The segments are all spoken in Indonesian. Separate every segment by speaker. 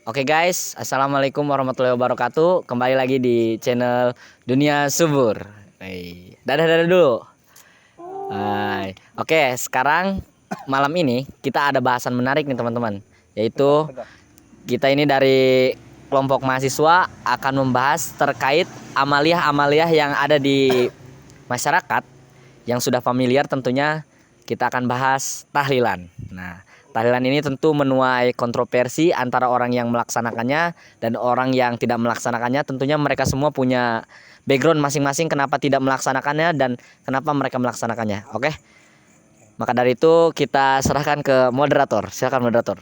Speaker 1: Oke guys, assalamualaikum warahmatullahi wabarakatuh. Kembali lagi di channel Dunia Subur. Dadah dulu. Hai. Oke, sekarang malam ini kita ada bahasan menarik nih teman-teman. Yaitu kita ini dari kelompok mahasiswa akan membahas terkait amalia-amalia yang ada di masyarakat yang sudah familiar. Tentunya kita akan bahas tahlilan. Nah, tahlilan ini tentu menuai kontroversi antara orang yang melaksanakannya dan orang yang tidak melaksanakannya. Tentunya mereka semua punya background masing-masing kenapa tidak melaksanakannya dan kenapa mereka melaksanakannya. Oke. Maka dari itu kita serahkan ke moderator. Silakan moderator.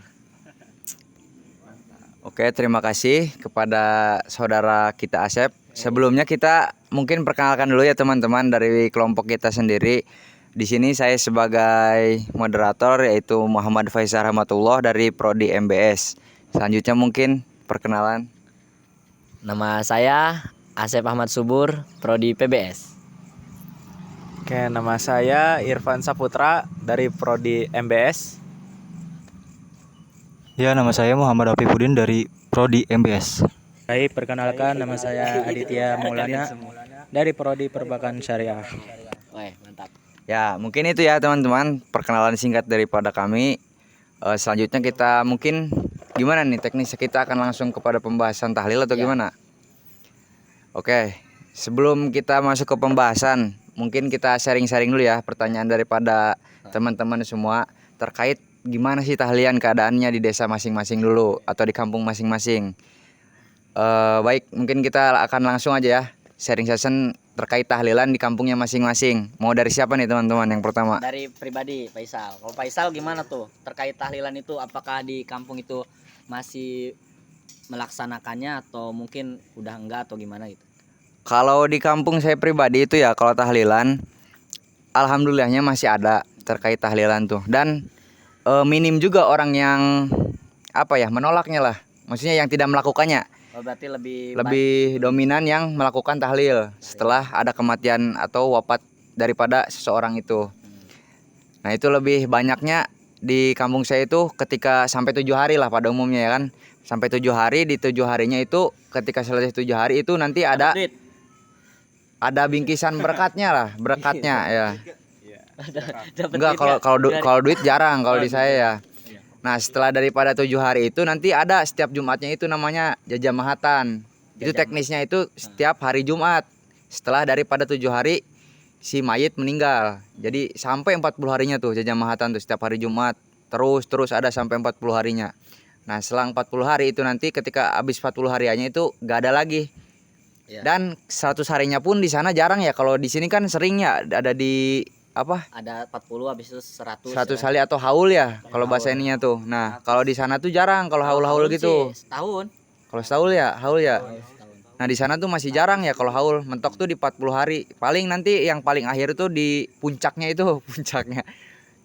Speaker 2: Oke, terima kasih kepada saudara kita Asep. Sebelumnya kita mungkin perkenalkan dulu ya teman-teman dari kelompok kita sendiri. Di sini saya sebagai moderator yaitu Muhammad Faisal Rahmatullah dari Prodi MBS. Selanjutnya mungkin perkenalan.
Speaker 1: Nama saya Asep Ahmad Subur, Prodi PBS.
Speaker 3: Oke, nama saya Irfan Saputra dari Prodi MBS.
Speaker 4: Ya, nama saya Muhammad Afifuddin dari Prodi MBS.
Speaker 5: Baik, perkenalkan nama saya Aditya Maulana dari Prodi Perbankan Syariah.
Speaker 1: Wah, mantap.
Speaker 2: Ya, mungkin itu ya teman-teman perkenalan singkat daripada kami. Selanjutnya kita mungkin gimana nih teknisnya, kita akan langsung kepada pembahasan tahlil atau gimana? Oke, sebelum kita masuk ke pembahasan, mungkin kita sharing-sharing dulu ya pertanyaan daripada teman-teman semua terkait gimana sih tahlilan keadaannya di desa masing-masing dulu atau di kampung masing-masing. Baik, mungkin kita akan langsung aja ya sharing session terkait tahlilan di kampungnya masing-masing. Mau dari siapa nih teman-teman yang pertama?
Speaker 1: Dari pribadi Faisal. Kalau Faisal gimana tuh terkait tahlilan itu? Apakah di kampung itu masih melaksanakannya atau mungkin udah enggak atau gimana gitu?
Speaker 2: Kalau di kampung saya pribadi itu ya kalau tahlilan, alhamdulillahnya masih ada terkait tahlilan tuh. Dan minim juga orang yang menolaknya lah. Maksudnya yang tidak melakukannya.
Speaker 1: Oh, berarti
Speaker 2: Lebih dominan yang melakukan tahlil setelah ada kematian atau wafat daripada seseorang itu. Nah, itu lebih banyaknya di kampung saya itu ketika sampai 7 hari lah pada umumnya ya kan. Sampai 7 hari, di 7 harinya itu ketika selesai 7 hari itu nanti ada bingkisan berkatnya ya. Enggak, kalau duit jarang kalau di saya ya. Nah, setelah daripada 7 hari itu nanti ada setiap Jumatnya itu namanya jajamahatan. Itu teknisnya itu setiap hari Jumat. Setelah daripada 7 hari si mayit meninggal. Jadi sampai 40 harinya tuh jajamahatan tuh setiap hari Jumat. Terus ada sampai 40 harinya. Nah, selang 40 hari itu nanti ketika habis 40 hariannya itu gak ada lagi. Dan 100 harinya pun di sana jarang ya. Kalau di sini kan seringnya ada di
Speaker 1: ada 40 habis itu 100
Speaker 2: hari atau haul ya kalau bahasa ininya tuh. Nah, kalau di sana tuh jarang kalau haul gitu.
Speaker 1: Setahun.
Speaker 2: Kalau setahun ya haul ya. Nah, di sana tuh masih jarang ya kalau haul. Mentok tuh di 40 hari. Paling nanti yang paling akhir tuh di puncaknya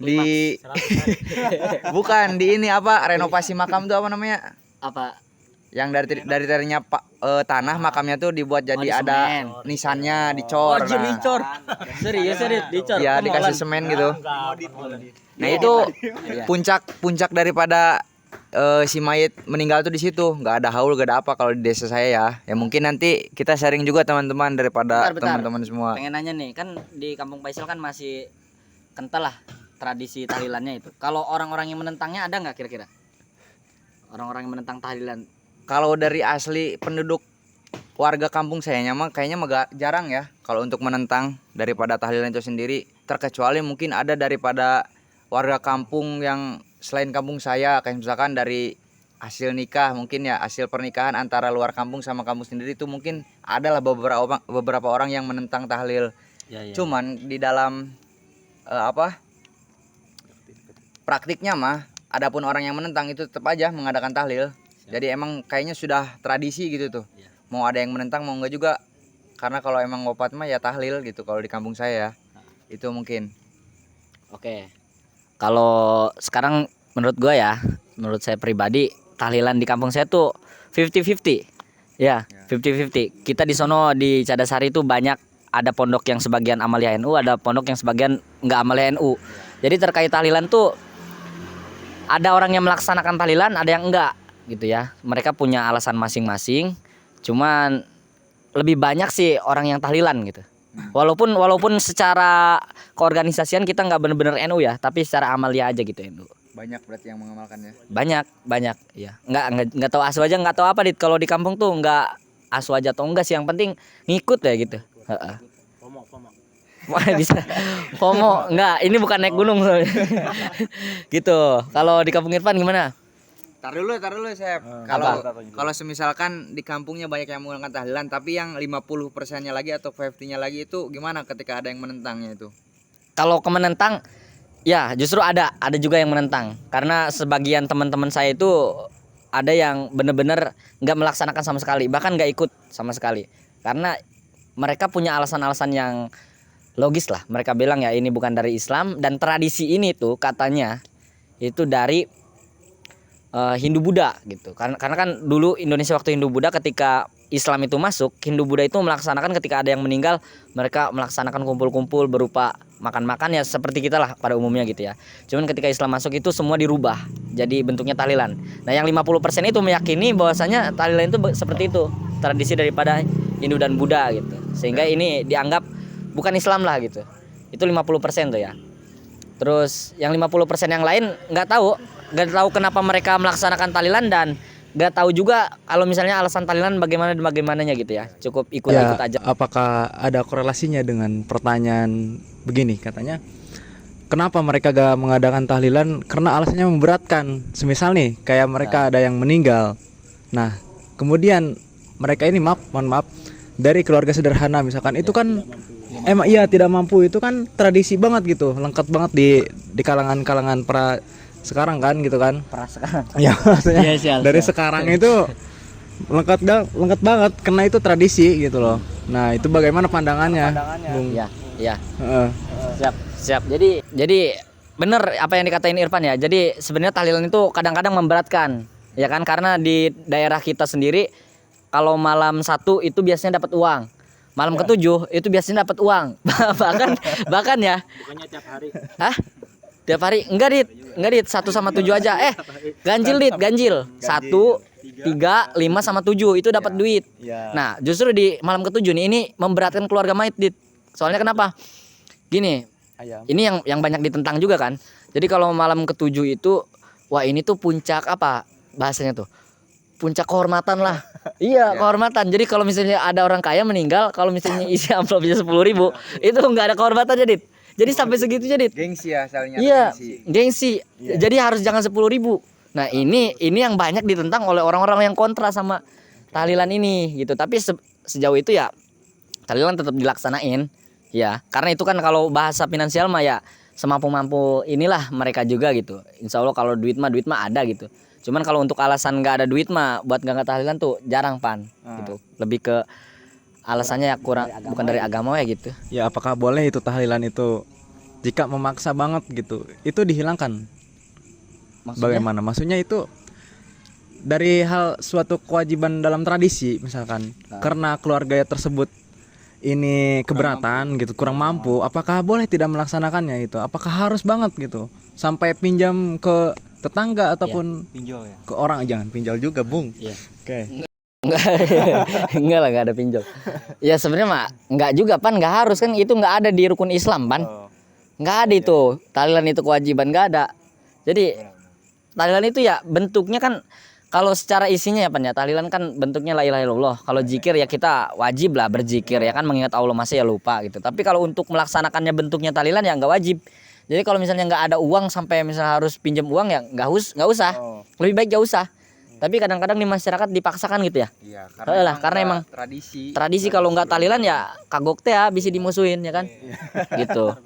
Speaker 2: di bukan di ini renovasi makam tuh namanya? Yang dari tadinya tanah makamnya tuh dibuat jadi ada nisannya dicor.
Speaker 1: Dicor. Serius dicor.
Speaker 2: Ya, dikasih semen gitu. Nah, itu puncak daripada si mayit meninggal tuh di situ. Nggak ada haul, nggak ada apa kalau di desa saya ya. Ya mungkin nanti kita sharing juga teman-teman daripada teman-teman semua.
Speaker 1: Pengen nanya nih, kan di kampung Faisal kan masih kental lah tradisi tahlilannya itu. Kalau orang-orang yang menentangnya ada nggak kira-kira? Orang-orang yang menentang tahlilan.
Speaker 2: Kalau dari asli penduduk warga kampung saya kayaknya jarang ya kalau untuk menentang daripada tahlilan itu sendiri, terkecuali mungkin ada daripada warga kampung yang selain kampung saya, kayak misalkan dari hasil nikah mungkin ya, hasil pernikahan antara luar kampung sama kampung sendiri itu mungkin adalah beberapa orang yang menentang tahlil. Cuman di dalam praktiknya adapun orang yang menentang itu tetap aja mengadakan tahlil. Jadi emang kayaknya sudah tradisi gitu tuh. Mau ada yang menentang mau enggak juga. Karena kalau emang wafat ya tahlil gitu kalau di kampung saya ya. Itu mungkin.
Speaker 1: Oke. Kalau sekarang menurut saya pribadi tahlilan di kampung saya tuh 50-50. Ya, 50-50. Kita di sono di Cadasari itu banyak ada pondok yang sebagian amalia NU, ada pondok yang sebagian enggak amalia NU. Jadi terkait tahlilan tuh ada orang yang melaksanakan tahlilan, ada yang enggak. gitu ya. Mereka punya alasan masing-masing. Cuman lebih banyak sih orang yang tahlilan gitu. Walaupun secara keorganisasian kita nggak bener-bener NU ya, tapi secara amalia aja gitu NU.
Speaker 2: Banyak berarti yang mengamalkannya.
Speaker 1: Banyak ya. Nggak tahu asu aja, nggak tahu apa dit. Kalau di kampung tuh nggak asu aja atau enggak sih, yang penting ngikut ya gitu. Heeh. Wah, bisa FOMO enggak, ini bukan naik gunung soalnya. Gitu. Kalau di kampung Irfan gimana?
Speaker 2: Tar dulu Sep. Kalau semisalkan di kampungnya banyak yang menggunakan tahlilan, tapi yang 50%-nya lagi atau 50-nya lagi itu gimana ketika ada yang menentangnya itu?
Speaker 1: Kalau ke menentang, ya justru ada juga yang menentang. Karena sebagian teman-teman saya itu ada yang benar-benar nggak melaksanakan sama sekali, bahkan nggak ikut sama sekali. Karena mereka punya alasan-alasan yang logis lah. Mereka bilang ya ini bukan dari Islam, dan tradisi ini tuh katanya itu dari Hindu Buddha gitu. Karena kan dulu Indonesia waktu Hindu Buddha, ketika Islam itu masuk, Hindu Buddha itu melaksanakan ketika ada yang meninggal, mereka melaksanakan kumpul-kumpul berupa makan-makan ya seperti kita lah pada umumnya gitu ya. Cuman ketika Islam masuk itu semua dirubah jadi bentuknya tahlilan. Nah, yang 50% itu meyakini bahwasanya tahlilan itu seperti itu, tradisi daripada Hindu dan Buddha gitu. Sehingga ini dianggap bukan Islam lah gitu. Itu 50% tuh ya. Terus yang 50% yang lain nggak tahu kenapa mereka melaksanakan tahlilan, dan nggak tahu juga kalau misalnya alasan tahlilan bagaimananya gitu ya. Cukup ikut aja.
Speaker 3: Apakah ada korelasinya dengan pertanyaan begini, katanya kenapa mereka gak mengadakan tahlilan karena alasannya memberatkan. Semisal nih kayak mereka ada yang meninggal, nah kemudian mereka ini mohon maaf dari keluarga sederhana misalkan, itu kan emang iya tidak mampu, itu kan tradisi banget gitu, lengkap banget di kalangan para sekarang kan gitu kan.
Speaker 1: Para sekarang.
Speaker 3: Ya maksudnya dari sekarang itu lengkap banget karena itu tradisi gitu loh. Nah, itu bagaimana pandangannya, Bung?
Speaker 1: Iya. Siap. Jadi bener apa yang dikatain Irfan ya. Jadi sebenarnya tahlilan itu kadang-kadang memberatkan, ya kan, karena di daerah kita sendiri kalau malam 1 itu biasanya dapat uang. Malam ke-7 itu biasanya dapat uang. bahkan ya. Bukannya tiap hari. Hah? Tiap hari? Enggak dit 1 sama 7 aja. Ganjil. 1, 3, 5 sama 7 itu dapat duit. Nah, justru di malam ke-7 nih ini memberatkan keluarga mayit dit. Soalnya kenapa? Gini. Ini yang banyak ditentang juga kan. Jadi kalau malam ke-7 itu, wah ini tuh puncak apa bahasanya tuh? Puncak kehormatan lah. Iya, kehormatan. Jadi kalau misalnya ada orang kaya meninggal, kalau misalnya isi amplopnya 10.000, itu nggak ada kehormatannya dit. Jadi sampai segitunya dit.
Speaker 2: Gengsi ya asalnya.
Speaker 1: Iya, gengsi. Jadi harus jangan 10.000. Nah, ini yang banyak ditentang oleh orang-orang yang kontra sama tahlilan ini gitu. Tapi sejauh itu ya tahlilan tetap dilaksanain. Ya, karena itu kan kalau bahasa finansial mah ya semampu-mampu inilah mereka juga gitu. Insya Allah kalau duit mah ada gitu. Cuman kalau untuk alasan nggak ada duit mah buat nggak tahlilan tuh jarang pan gitu. Lebih ke alasannya ya kurang bukan dari agama ya gitu.
Speaker 3: Ya, apakah boleh itu tahlilan itu jika memaksa banget gitu, itu dihilangkan? Maksudnya? Bagaimana? Maksudnya itu dari hal suatu kewajiban dalam tradisi misalkan, karena keluarga tersebut ini keberatan gitu, kurang mampu, apakah boleh tidak melaksanakannya itu? Apakah harus banget gitu sampai pinjam ke tetangga ataupun
Speaker 4: Pinjol ya.
Speaker 3: ke orang? Jangan pinjol juga, Bung.
Speaker 1: Iya.
Speaker 3: Oke.
Speaker 1: Enggak lah, nggak ada pinjol. Ya sebenarnya mah nggak juga pan, nggak harus kan, itu nggak ada di rukun Islam pan. Nggak ada itu tahlilan, itu kewajiban nggak ada. Jadi tahlilan itu ya bentuknya kan, kalau secara isinya ya pan ya, tahlilan kan bentuknya la ilaha illallah. Kalau zikir ya kita wajib lah berzikir ya kan, mengingat Allah, masa ya lupa gitu. Tapi kalau untuk melaksanakannya bentuknya tahlilan ya nggak wajib. Jadi kalau misalnya nggak ada uang sampai misalnya harus pinjam uang ya nggak usah. Lebih baik nggak usah. Tapi kadang-kadang di masyarakat dipaksakan gitu ya. Iya, karena emang tradisi kalau nggak tahlilan ya kagok teh ya bisa dimusuhin ya kan. Gitu.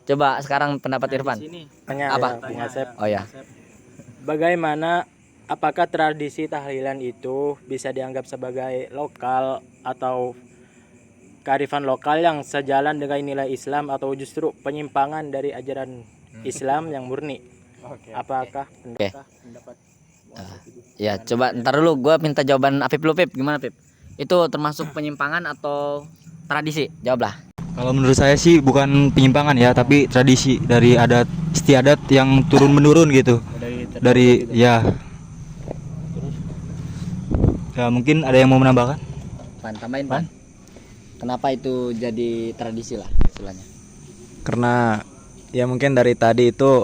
Speaker 1: Coba sekarang pendapat Irfan. Apa? Oh ya.
Speaker 5: Bagaimana, apakah tradisi tahlilan itu bisa dianggap sebagai lokal atau kearifan lokal yang sejalan dengan nilai Islam, atau justru penyimpangan dari ajaran Islam yang murni? Apakah pendapat?
Speaker 1: Ya coba ntar dulu gue minta jawaban Apip dulu Pip. Gimana Pip? Itu termasuk penyimpangan atau tradisi? Jawablah.
Speaker 4: Kalau menurut saya sih bukan penyimpangan ya, tapi tradisi dari adat istiadat yang turun menurun gitu. Dari ya. Ya mungkin ada yang mau menambahkan?
Speaker 1: Pan, tambahin Pan. Kenapa itu jadi tradisi lah istilahnya?
Speaker 3: Karena ya mungkin dari tadi itu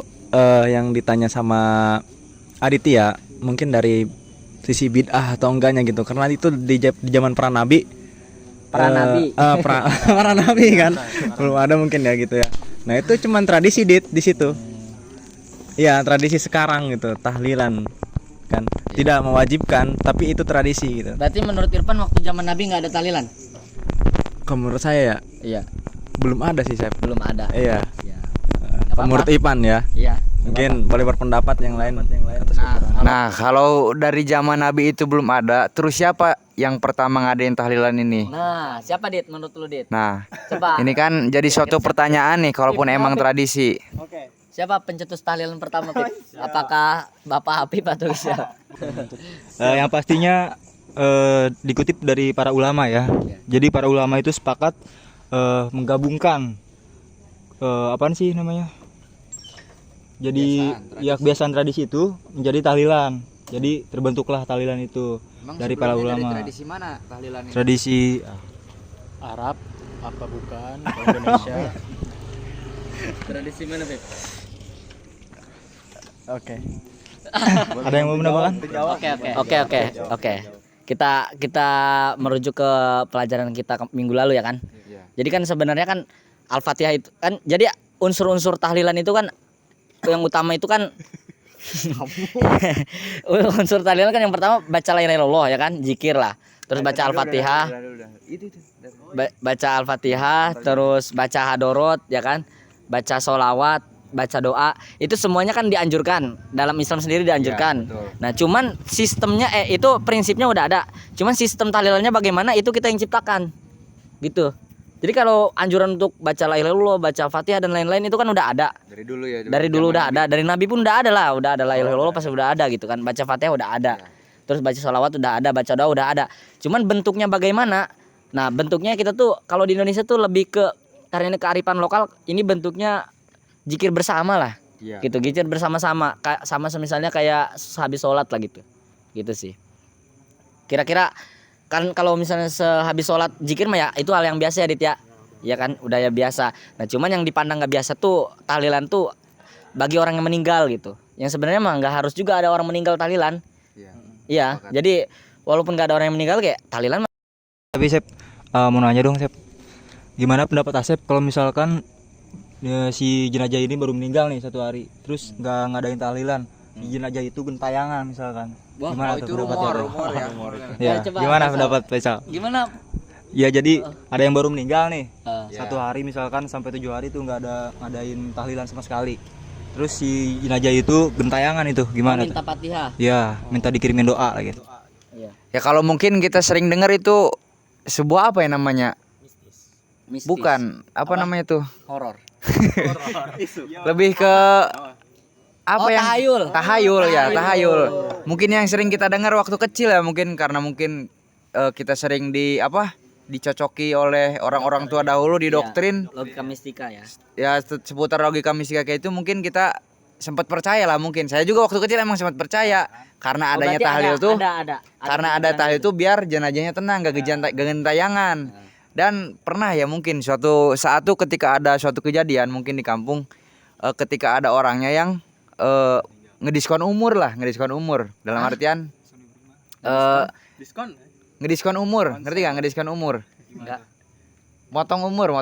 Speaker 3: yang ditanya sama Aditya mungkin dari sisi bid'ah atau enggaknya gitu. Karena itu di zaman para nabi.
Speaker 1: Para nabi.
Speaker 3: Para nabi kan belum ada mungkin ya gitu ya. Nah itu cuman tradisi di situ. Iya tradisi sekarang gitu tahlilan kan tidak mewajibkan tapi itu tradisi gitu.
Speaker 1: Berarti menurut Irfan waktu zaman Nabi nggak ada tahlilan?
Speaker 3: Kalau menurut saya ya
Speaker 1: Iya,
Speaker 3: belum ada sih Chef.
Speaker 1: belum ada.
Speaker 3: Iya.
Speaker 1: Iya. Nggak apa-apa.
Speaker 3: Menurut Ipan ya.
Speaker 1: Iya.
Speaker 3: Mungkin boleh berpendapat yang lain.
Speaker 2: Nah, kalau dari zaman Nabi itu belum ada, terus siapa yang pertama ngadain tahlilan ini?
Speaker 1: Nah, siapa Dit menurut lu Dit?
Speaker 2: Nah,
Speaker 1: Coba.
Speaker 2: ini kan jadi suatu pertanyaan nih, kalaupun emang tradisi.
Speaker 1: Siapa pencetus tahlilan pertama Dit? Apakah Bapak Habib atau siapa?
Speaker 4: Yang pastinya dikutip dari para ulama ya. Jadi para ulama itu sepakat menggabungkan apaan sih namanya? Jadi ya kebiasaan tradisi itu menjadi tahlilan. Jadi terbentuklah tahlilan itu dari para ulama.
Speaker 2: Tradisi mana tahlilan ini?
Speaker 4: Tradisi
Speaker 5: Arab apa bukan? Indonesia.
Speaker 1: Tradisi mana Beb?
Speaker 3: Oke.
Speaker 4: ada yang mau menambahkan?
Speaker 1: Oke. Kita merujuk ke pelajaran kita minggu lalu ya kan. Jadi kan sebenarnya kan Al-Fatihah itu kan jadi unsur-unsur tahlilan itu kan yang utama itu kan unsur tahlilan kan yang pertama baca la ilaha illallah ya kan, zikir lah. Terus baca Al-Fatihah. Baca Al-Fatihah, terus baca hadorot ya kan. Baca sholawat, baca doa. Itu semuanya kan dianjurkan. Dalam Islam sendiri dianjurkan. Nah, cuman sistemnya itu prinsipnya udah ada. Cuman sistem tahlilannya bagaimana itu kita yang ciptakan. Gitu. Jadi kalau anjuran untuk baca la ilaha illallah, baca Fatihah dan lain-lain itu kan udah ada.
Speaker 2: Dari dulu ya.
Speaker 1: Dari dulu udah ada, dari Nabi pun udah ada lah, udah ada la ilaha illallah pasti udah ada gitu kan. Baca Fatihah udah ada. Terus baca sholawat udah ada, baca doa udah ada. Cuman bentuknya bagaimana? Nah, bentuknya kita tuh kalau di Indonesia tuh lebih ke karena ini kearifan lokal, ini bentuknya zikir bersama lah. Gitu, zikir bersama-sama. Sama misalnya kayak habis sholat lah gitu. Gitu sih. Kira-kira kan kalau misalnya sehabis sholat zikir mah ya itu hal yang biasa ya Dit ya. Ya kan udah ya biasa. Nah cuman yang dipandang gak biasa tuh tahlilan tuh bagi orang yang meninggal gitu. Yang sebenarnya mah nggak harus juga ada orang meninggal tahlilan. Iya. Jadi walaupun gak ada orang yang meninggal kayak tahlilan mah.
Speaker 4: Tapi Sep, mau nanya dong Sep. Gimana pendapat Asep kalau misalkan si jenazah ini baru meninggal nih 1 hari, terus nggak ngadain tahlilan, di jenazah itu gentayangan misalkan.
Speaker 1: Wah,
Speaker 4: Gimana tuh pendapatnya?
Speaker 2: rumor ya.
Speaker 4: Ya,
Speaker 1: coba,
Speaker 4: gimana
Speaker 1: Faisal.
Speaker 4: pendapat Faisal?
Speaker 1: Gimana?
Speaker 4: Ya jadi ada yang baru meninggal nih,
Speaker 1: Ya.
Speaker 4: 1 hari misalkan sampai 7 hari tuh nggak ada ngadain tahlilan sama sekali. Terus si jenazah itu gentayangan itu gimana
Speaker 1: Minta
Speaker 4: tuh?
Speaker 1: Fatihah.
Speaker 4: Ya, minta dikirimin doa gitu.
Speaker 1: Iya.
Speaker 2: Ya kalau mungkin kita sering dengar itu sebuah apa ya namanya?
Speaker 1: Mistis.
Speaker 2: Bukan, apa namanya tuh?
Speaker 1: Horor.
Speaker 2: Lebih ke apa yang
Speaker 1: tahayul.
Speaker 2: Tahayul ya, tahayul. Mungkin yang sering kita dengar waktu kecil ya, mungkin karena mungkin kita sering dicocoki oleh orang-orang tua dahulu didoktrin
Speaker 1: Logika mistika ya.
Speaker 2: ya seputar logika mistika kayak itu, mungkin kita sempat percaya lah. Mungkin saya juga waktu kecil emang sempat percaya karena adanya
Speaker 1: berarti
Speaker 2: tahlil tuh
Speaker 1: ada
Speaker 2: karena ada tahlil tuh biar jenazahnya tenang, gak gentayangan. Dan pernah ya mungkin suatu saat tuh ketika ada suatu kejadian mungkin di kampung, ketika ada orangnya yang ngediskon umur dalam artian ngediskon umur, ngerti gak ngediskon umur?
Speaker 1: Enggak.
Speaker 2: Motong umur.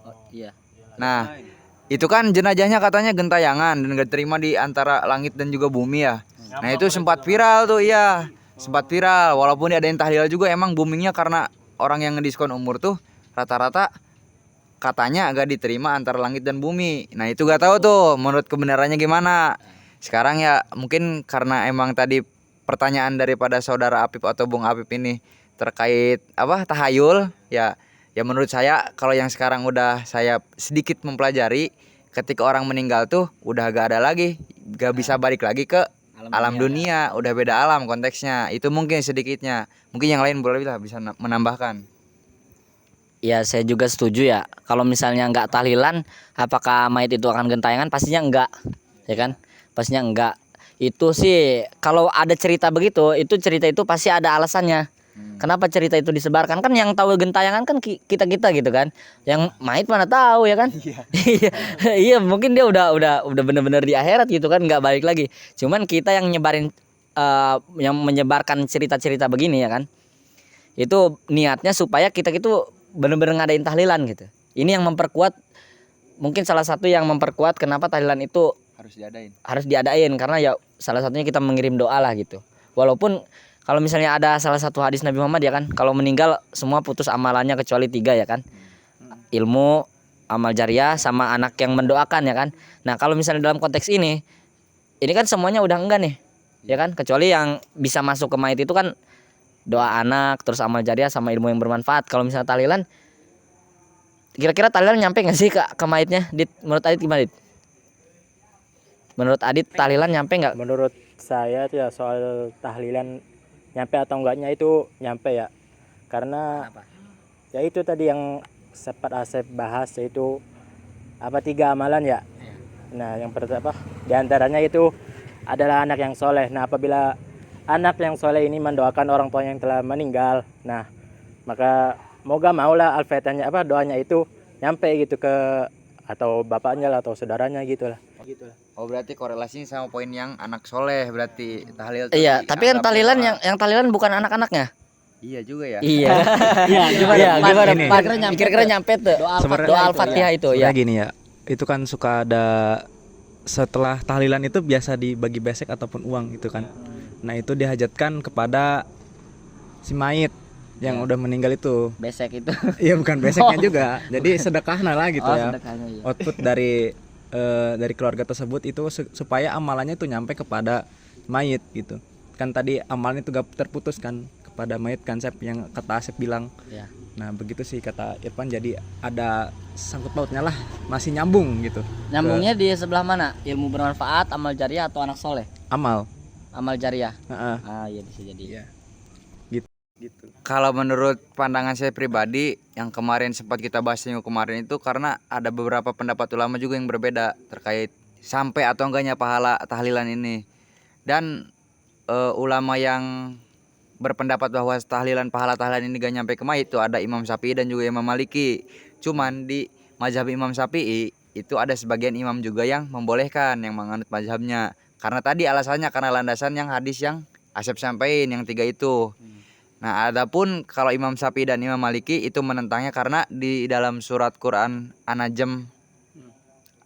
Speaker 1: Oh, iya.
Speaker 2: Nah, itu kan jenazahnya katanya gentayangan dan gak terima di antara langit dan juga bumi ya. Nah, itu sempat viral tuh, iya. Sempat viral, walaupun ada yang tahlil juga, emang boomingnya karena orang yang ngediskon umur tuh rata-rata katanya agak diterima antara langit dan bumi. Nah, itu gak tahu tuh menurut kebenarannya gimana. Sekarang ya mungkin karena emang tadi pertanyaan daripada saudara Apip atau Bung Apip ini terkait apa tahayul ya menurut saya kalau yang sekarang udah saya sedikit mempelajari, ketika orang meninggal tuh udah gak ada lagi, gak bisa balik lagi ke alam dunia, udah beda alam konteksnya. Itu mungkin sedikitnya. Mungkin yang lain boleh lah bisa menambahkan.
Speaker 1: Ya saya juga setuju ya. Kalau misalnya nggak tahlilan, apakah mayat itu akan gentayangan? Pastinya enggak, ya kan? Pastinya enggak. Itu sih kalau ada cerita begitu, itu cerita itu pasti ada alasannya. Kenapa cerita itu disebarkan? Kan yang tahu gentayangan kan kita-kita gitu kan. Yang mayit mana tahu ya kan? Iya. Iya, mungkin dia udah bener-bener di akhirat gitu kan, nggak balik lagi. Cuman kita yang nyebarin yang menyebarkan cerita-cerita begini ya kan. Itu niatnya supaya kita gitu bener-bener ngadain tahlilan gitu. Ini yang memperkuat, mungkin salah satu yang memperkuat kenapa tahlilan itu harus diadain karena ya salah satunya kita mengirim doa lah gitu. Walaupun kalau misalnya ada salah satu hadis Nabi Muhammad ya kan, kalau meninggal semua putus amalannya kecuali 3 ya kan, ilmu, amal jariah, sama anak yang mendoakan ya kan. Nah kalau misalnya dalam konteks ini kan semuanya udah enggak nih ya kan, kecuali yang bisa masuk ke mayit itu kan doa anak, terus amal jariah sama ilmu yang bermanfaat. Kalau misalnya tahlilan, kira-kira tahlilan nyampe nggak sih ke mayitnya? Menurut Adit gimana, Dit? Menurut Adit tahlilan nyampe nggak?
Speaker 5: Menurut saya tuh ya soal tahlilan nyampe atau enggaknya itu nyampe ya. Karena ya itu tadi yang sempat Asep bahas, yaitu 3 amalan ya. Nah, yang pertama di antaranya itu adalah anak yang soleh. Nah, apabila anak yang soleh ini mendoakan orang tua yang telah meninggal, nah maka moga maulah al-fatihahnya doanya itu nyampe gitu ke atau bapaknya lah atau saudaranya gitulah.
Speaker 2: Oh berarti korelasinya sama poin yang anak soleh berarti tahlil.
Speaker 1: Iya, tapi kan tahlilan yang tahlilan bukan anak-anaknya.
Speaker 2: Iya juga ya.
Speaker 1: Iya. Gimana? Kira-kira nyampe tuh doa Al-Fatihah itu ya.
Speaker 3: Sebenarnya gini ya, itu kan suka ada setelah tahlilan itu biasa dibagi besek ataupun uang gitu kan. Nah itu dihajatkan kepada si mayit yang udah meninggal itu.
Speaker 1: Besek itu.
Speaker 3: Iya bukan beseknya juga. Jadi sedekahna lah gitu ya.
Speaker 1: Sedekahnya, iya.
Speaker 3: Output dari keluarga tersebut itu supaya amalannya itu nyampe kepada mayit gitu. Kan tadi amalannya itu gak terputus kan kepada mayit kan, Sep, yang kata Asep bilang.
Speaker 1: Ya.
Speaker 3: Nah begitu sih kata Irfan, jadi ada sangkut pautnya lah, masih nyambung gitu.
Speaker 1: Nyambungnya di sebelah mana? Ilmu bermanfaat, amal jariah atau anak soleh?
Speaker 3: Amal.
Speaker 1: Amal jariah.
Speaker 3: Heeh.
Speaker 1: Iya bisa jadi.
Speaker 3: Iya. Gitu.
Speaker 2: Kalau menurut pandangan saya pribadi, yang kemarin sempat kita bahas minggu kemarin itu karena ada beberapa pendapat ulama juga yang berbeda terkait sampai atau enggaknya pahala tahlilan ini. Dan ulama yang berpendapat bahwa pahala tahlilan ini gak nyampe ke mayit itu ada Imam Syafi'i dan juga Imam Maliki. Cuman di mazhab Imam Syafi'i itu ada sebagian imam juga yang membolehkan, yang menganut mazhabnya. Karena tadi alasannya karena landasan yang hadis yang Asep sampaikan yang 3 itu. Nah, adapun kalau Imam Syafi'i dan Imam Maliki itu menentangnya karena di dalam surat Quran An-Najm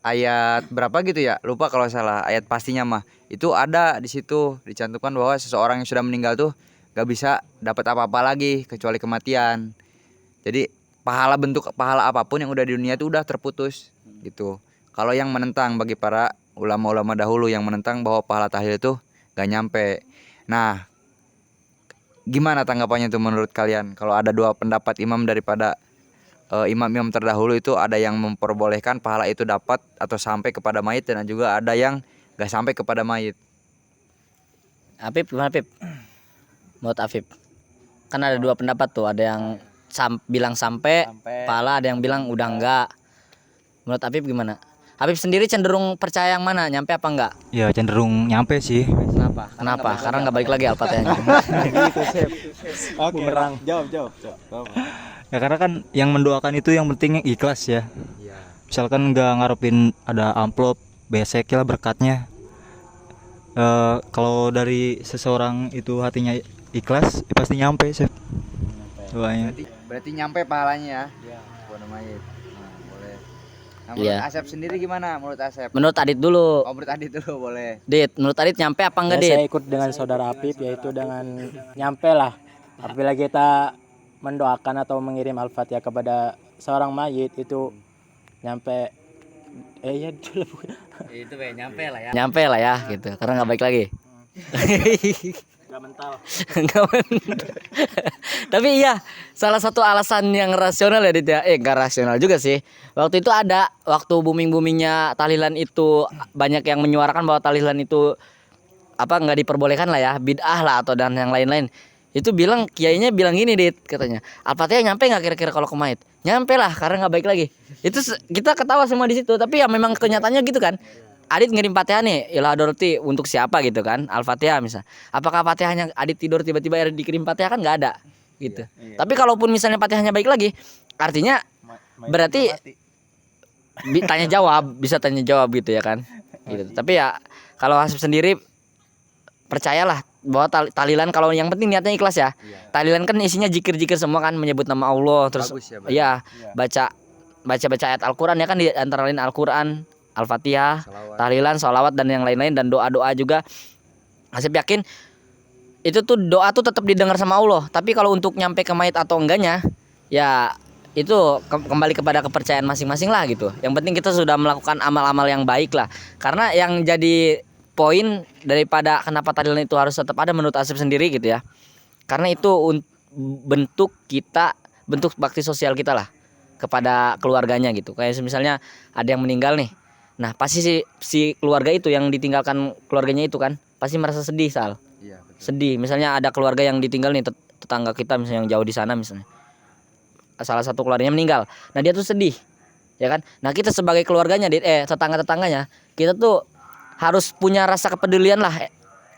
Speaker 2: ayat berapa gitu ya? Lupa kalau salah ayat pastinya mah. Itu ada di situ dicantumkan bahwa seseorang yang sudah meninggal tuh gak bisa dapat apa-apa lagi kecuali kematian. Jadi bentuk pahala apapun yang udah di dunia itu udah terputus gitu. Kalau yang menentang, bagi para ulama-ulama dahulu yang menentang bahwa pahala tahlil itu gak nyampe. Nah, gimana tanggapannya tuh menurut kalian? Kalau ada 2 pendapat imam daripada imam-imam terdahulu itu, ada yang memperbolehkan pahala itu dapat atau sampai kepada mayit, dan juga ada yang gak sampai kepada mayit.
Speaker 1: Afif gimana, Afif? Menurut Afif kan ada 2 pendapat tuh, ada yang bilang sampai pahala, ada yang bilang udah enggak. Menurut Afif gimana? Afif sendiri cenderung percaya yang mana, nyampe apa enggak?
Speaker 4: Ya cenderung nyampe sih.
Speaker 1: Kenapa? Karena nggak balik lagi Al-Fatihahnya.
Speaker 4: Oke. Jawab. Ya karena kan yang mendoakan itu yang penting ikhlas ya. Misalkan nggak ngarepin ada amplop, besek lah berkatnya. Kalau dari seseorang itu hatinya ikhlas, pasti nyampe sih.
Speaker 2: Berarti nyampe pahalanya ya. Kepada mayit. Nah, boleh. Nah, menurut Asep sendiri gimana? Menurut Asep?
Speaker 1: Menurut Adit dulu.
Speaker 2: Oh, menurut Adit dulu boleh.
Speaker 1: Dit, menurut Adit nyampe apa enggak,
Speaker 5: Ya,
Speaker 1: Dit?
Speaker 5: saya ikut dengan saudara Apip, yaitu dengan nyampe lah. Apabila kita mendoakan atau mengirim Al-Fatihah kepada seorang mayit itu nyampe
Speaker 1: Itu nyampe lah ya. Nyampe lah ya gitu. Karena nggak balik lagi.
Speaker 5: Gak mental.
Speaker 1: Tapi iya, salah satu alasan yang rasional ya, Dit ya. Enggak rasional juga sih. Waktu itu waktu booming-boomingnya tahlilan itu, banyak yang menyuarakan bahwa tahlilan itu nggak diperbolehkan lah ya, bid'ah lah atau dan yang lain-lain. Itu kiainya bilang gini, Dit, katanya, Al-Fatihah nyampe nggak kira-kira kalau ke mayit? Nyampe lah, karena nggak baik lagi. Itu kita ketawa semua di situ, tapi ya memang kenyataannya gitu kan. Adit ngirim Fatihah nih, Ila Dorti untuk siapa gitu kan? Al-Fatihah misal. Apakah Fatihahnya Adit tidur tiba-tiba dikirim Fatihah, kan nggak ada gitu. Tapi kalaupun misalnya Fatihahnya baik lagi, artinya berarti tanya jawab, bisa tanya jawab gitu ya kan? Gitu. Tapi ya kalau Hasib sendiri percayalah bahwa tahlilan, kalau yang penting niatnya ikhlas ya. Tahlilan kan isinya zikir-zikir semua kan, menyebut nama Allah, terus
Speaker 2: Bagus ya,
Speaker 1: ya baca ayat Al-Qur'an ya kan, di antara lain Al-Qur'an, Al-Fatihah,
Speaker 2: Salawat.
Speaker 1: tahlilan, sholawat dan yang lain-lain, dan doa-doa juga. Hasib yakin itu tuh doa tuh tetap didengar sama Allah. Tapi kalau untuk nyampe ke mayit atau enggaknya, ya itu kembali kepada kepercayaan masing-masing lah gitu. Yang penting kita sudah melakukan amal-amal yang baik lah. Karena yang jadi poin daripada kenapa tahlilan itu harus tetap ada menurut Asep sendiri gitu ya. Karena itu bentuk kita, bentuk bakti sosial kita lah kepada keluarganya gitu. Kayak misalnya ada yang meninggal nih. Nah, pasti si keluarga itu yang ditinggalkan keluarganya itu kan pasti merasa sedih, Sal.
Speaker 2: Iya, betul.
Speaker 1: Sedih. Misalnya ada keluarga yang ditinggal nih, tetangga kita misalnya yang jauh di sana misalnya. Salah satu keluarganya meninggal. Nah, dia tuh sedih. Ya kan? Nah, kita sebagai keluarganya tetangga-tetangganya, kita tuh harus punya rasa kepedulian lah,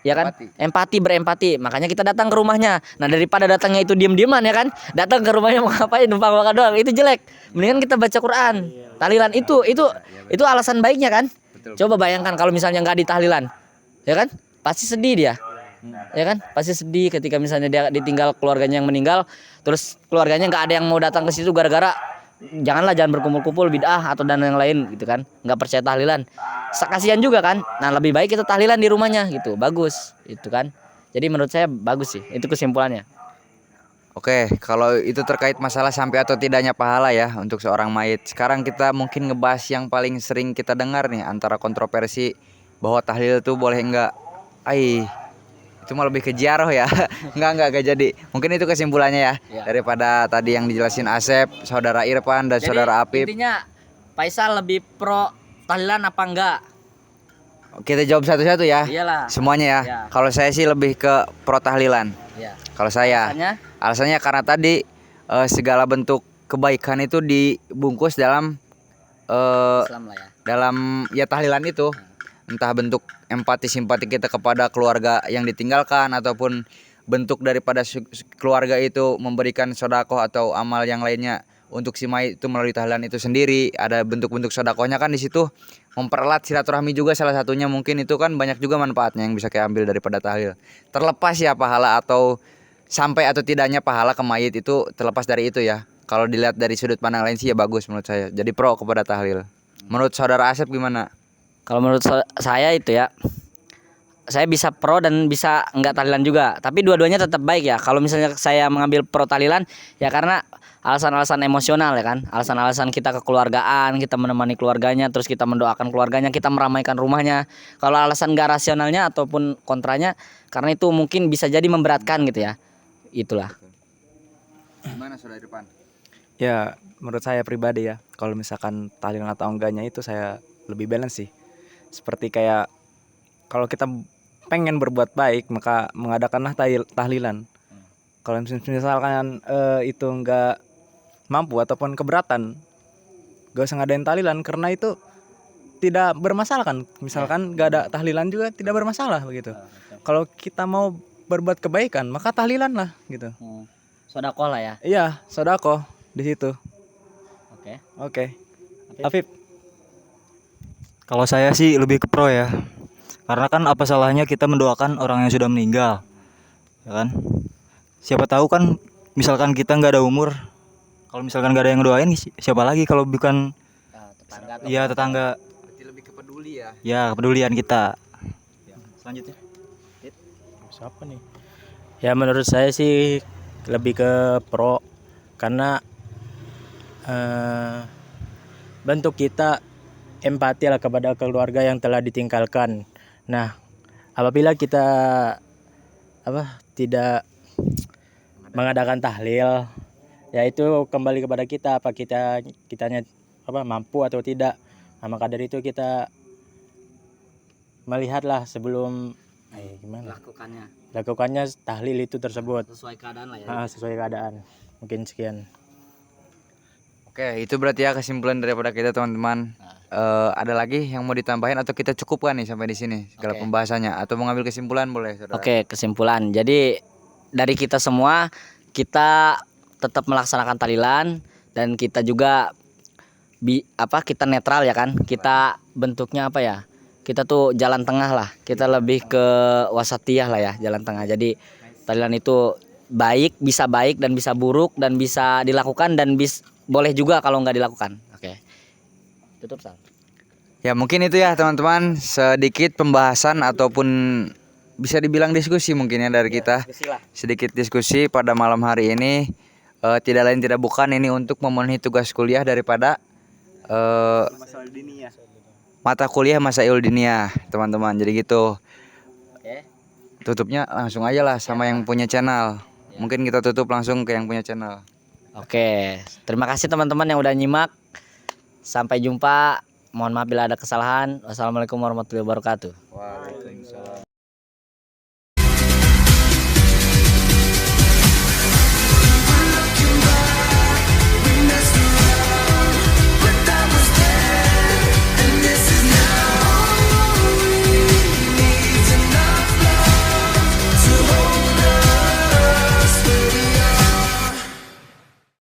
Speaker 1: ya kan? Empati, berempati. Makanya kita datang ke rumahnya. Nah, daripada datangnya itu diem-dieman ya kan? Datang ke rumahnya mau ngapain? Numpang makan doang. Itu jelek. Mendingan kita baca Quran. Tahlilan itu alasan baiknya kan? Coba bayangkan kalau misalnya nggak ditahlilan, ya kan? Pasti sedih dia. Ya kan? Pasti sedih ketika misalnya dia ditinggal keluarganya yang meninggal, terus keluarganya nggak ada yang mau datang ke situ gara-gara jangan berkumpul-kumpul bid'ah atau dan yang lain gitu kan, nggak percaya tahlilan. Kasihan juga kan. Nah, lebih baik kita tahlilan di rumahnya gitu, bagus itu kan. Jadi menurut saya bagus sih, itu kesimpulannya.
Speaker 2: Oke, kalau itu terkait masalah sampai atau tidaknya pahala ya untuk seorang mayit. Sekarang kita mungkin ngebahas yang paling sering kita dengar nih, antara kontroversi bahwa tahlil itu boleh enggak. Itu mah lebih ke ziarah ya. Enggak jadi. Mungkin itu kesimpulannya ya. Daripada tadi yang dijelasin Asep, saudara Irfan dan
Speaker 1: Jadi
Speaker 2: saudara Apip.
Speaker 1: intinya Faisal lebih pro tahlilan apa enggak?
Speaker 2: Kita jawab satu-satu ya.
Speaker 1: Iyalah.
Speaker 2: Semuanya ya.
Speaker 1: Ya.
Speaker 2: Kalau saya sih lebih ke pro tahlilan.
Speaker 1: Ya.
Speaker 2: Kalau saya. Alasannya karena tadi segala bentuk kebaikan itu dibungkus dalam
Speaker 1: Islam lah ya.
Speaker 2: dalam ya tahlilan itu. Entah bentuk empati simpati kita kepada keluarga yang ditinggalkan, ataupun bentuk daripada keluarga itu memberikan sedekah atau amal yang lainnya untuk si mayit itu melalui tahlilan itu sendiri. Ada bentuk-bentuk sedekahnya kan di situ, mempererat silaturahmi juga salah satunya. Mungkin itu kan banyak juga manfaatnya yang bisa kita ambil daripada tahlil. Terlepas ya pahala atau sampai atau tidaknya pahala ke mayit itu terlepas dari itu ya. Kalau dilihat dari sudut pandang lain sih ya bagus menurut saya. Jadi pro kepada tahlil. Menurut saudara Asep gimana?
Speaker 1: Kalau menurut saya itu ya, saya bisa pro dan bisa enggak tahlilan juga. Tapi dua-duanya tetap baik ya. Kalau misalnya saya mengambil pro tahlilan ya karena alasan-alasan emosional ya kan. Alasan-alasan kita kekeluargaan, kita menemani keluarganya, terus kita mendoakan keluarganya, kita meramaikan rumahnya. Kalau alasan enggak rasionalnya ataupun kontranya, karena itu mungkin bisa jadi memberatkan gitu ya. Itulah.
Speaker 2: Gimana saudara Irfan?
Speaker 3: Ya, menurut saya pribadi ya, kalau misalkan tahlilan atau enggaknya itu saya lebih balance sih. Seperti kayak kalau kita pengen berbuat baik, maka mengadakanlah tahlilan. Kalau misalkan itu enggak mampu ataupun keberatan, gak usah ngadain tahlilan, karena itu tidak bermasalah kan. Misalkan gak ada tahlilan juga tidak bermasalah begitu. Kalau kita mau berbuat kebaikan, maka tahlilan lah gitu.
Speaker 1: Sedekah lah ya.
Speaker 3: Iya, sedekah di situ.
Speaker 1: Oke.
Speaker 3: Afif.
Speaker 4: Kalau saya sih lebih ke pro ya. Karena kan apa salahnya kita mendoakan orang yang sudah meninggal, ya kan? Siapa tahu kan, misalkan kita nggak ada umur, kalau misalkan nggak ada yang doain, siapa lagi kalau bukan
Speaker 1: Tetangga.
Speaker 4: ya tetangga.
Speaker 2: Berarti lebih ke peduli ya.
Speaker 4: Ya, kepedulian kita. Selanjutnya.
Speaker 5: Siapa nih? Ya menurut saya sih lebih ke pro, karena bentuk kita empati lah kepada keluarga yang telah ditinggalkan. Nah, apabila kita tidak mengadakan tahlil, ya itu kembali kepada kita, apa kitanya mampu atau tidak. Nah, maka dari itu kita melihatlah sebelum lakukannya tahlil itu tersebut
Speaker 1: Sesuai keadaan lah ya.
Speaker 5: sesuai keadaan. Mungkin sekian.
Speaker 2: Oke, itu berarti ya kesimpulan daripada kita teman-teman. ada lagi yang mau ditambahin atau kita cukupkan nih sampai di sini segala
Speaker 1: Oke.
Speaker 2: pembahasannya atau mengambil kesimpulan boleh saudara?
Speaker 1: Oke, kesimpulan. Jadi dari kita semua kita tetap melaksanakan tahlilan dan kita juga kita netral ya kan. Kita bentuknya apa ya? Kita tuh jalan tengah lah. Kita lebih ke wasatiyah lah ya, jalan tengah. Jadi tahlilan itu bisa baik dan bisa buruk dan bisa dilakukan dan boleh juga kalau nggak dilakukan. Oke. Tutup Sal.
Speaker 2: Ya mungkin itu ya teman-teman, sedikit pembahasan ataupun bisa dibilang diskusi mungkin ya dari kita. Sedikit diskusi pada malam hari ini, tidak lain tidak bukan ini untuk memenuhi tugas kuliah daripada mata kuliah Masail Diniyah teman-teman. Jadi gitu.
Speaker 1: Oke.
Speaker 2: Tutupnya langsung aja lah sama yang punya channel. Mungkin kita tutup langsung ke yang punya channel.
Speaker 1: Oke, terima kasih teman-teman yang udah nyimak. Sampai jumpa. Mohon maaf bila ada kesalahan. Wassalamualaikum warahmatullahi wabarakatuh.